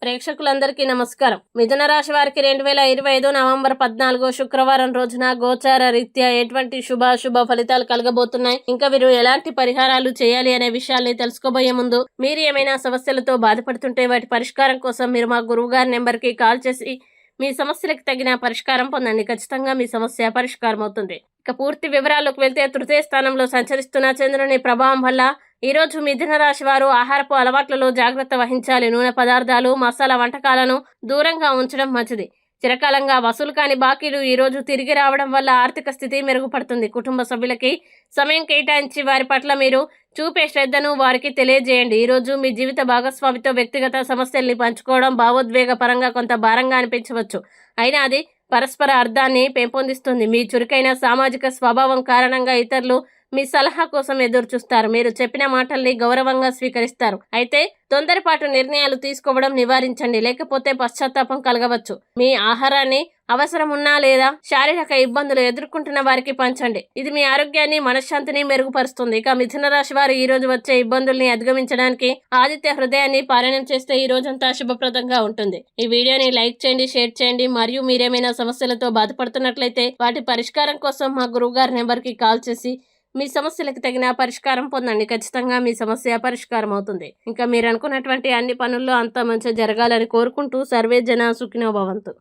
ప్రేక్షకులందరికీ నమస్కారం. మిథున రాశి వారికి 2025 నవంబర్ 14 శుక్రవారం రోజున గోచార రీత్యా ఎటువంటి శుభాశుభ ఫలితాలు కలగబోతున్నాయి, ఇంకా వీరు ఎలాంటి పరిహారాలు చేయాలి అనే విషయాల్ని తెలుసుకోబోయే ముందు మీరు ఏమైనా సమస్యలతో బాధపడుతుంటే వాటి పరిష్కారం కోసం మీరు మా గురువు గారి నెంబర్కి కాల్ చేసి మీ సమస్యలకు తగిన పరిష్కారం పొందండి. ఖచ్చితంగా మీ సమస్య పరిష్కారం అవుతుంది. ఇక పూర్తి వివరాల్లోకి వెళ్తే, తృతీయ స్థానంలో సంచరిస్తున్న చంద్రుని ప్రభావం వల్ల ఈరోజు మిథున రాశి వారు ఆహారపు అలవాట్లలో జాగ్రత్త వహించాలి. నూనె పదార్థాలు, మసాలా వంటకాలను దూరంగా ఉంచడం మంచిది. చిరకాలంగా వసూలు కాని బాకీలు ఈరోజు తిరిగి రావడం వల్ల ఆర్థిక స్థితి మెరుగుపడుతుంది. కుటుంబ సభ్యులకి సమయం కేటాయించి వారి పట్ల మీరు చూపే శ్రద్ధను వారికి తెలియజేయండి. ఈరోజు మీ జీవిత భాగస్వామితో వ్యక్తిగత సమస్యల్ని పంచుకోవడం భావోద్వేగ పరంగా కొంత భారంగా అనిపించవచ్చు, అయినా అది పరస్పర అర్థాన్ని పెంపొందిస్తుంది. మీ చురుకైన సామాజిక స్వభావం కారణంగా ఇతరులు మీ సలహా కోసం ఎదురు చూస్తారు. మీరు చెప్పిన మాటల్ని గౌరవంగా స్వీకరిస్తారు. అయితే తొందరపాటు నిర్ణయాలు తీసుకోవడం నివారించండి, లేకపోతే పశ్చాత్తాపం కలగవచ్చు. మీ ఆహారాన్ని అవసరం ఉన్నా లేదా శారీరక ఇబ్బందులు ఎదుర్కొంటున్న వారికి పంచండి. ఇది మీ ఆరోగ్యాన్ని, మనశ్శాంతిని మెరుగుపరుస్తుంది. ఇక మిథున రాశి వారు ఈ రోజు వచ్చే ఇబ్బందుల్ని అధిగమించడానికి ఆదిత్య హృదయాన్ని పారాయణం చేస్తే ఈ రోజంతా శుభప్రదంగా ఉంటుంది. ఈ వీడియోని లైక్ చేయండి, షేర్ చేయండి. మరియు మీరేమైనా సమస్యలతో బాధపడుతున్నట్లయితే వాటి పరిష్కారం కోసం మా గురువు గారి నెంబర్కి కాల్ చేసి మీ సమస్యలకు తగిన పరిష్కారం పొందండి. ఖచ్చితంగా మీ సమస్య పరిష్కారం అవుతుంది. ఇంకా మీరు అనుకున్నటువంటి అన్ని పనుల్లో అంతా మంచిగా జరగాలని కోరుకుంటూ సర్వే జన సుఖినో భవంతు.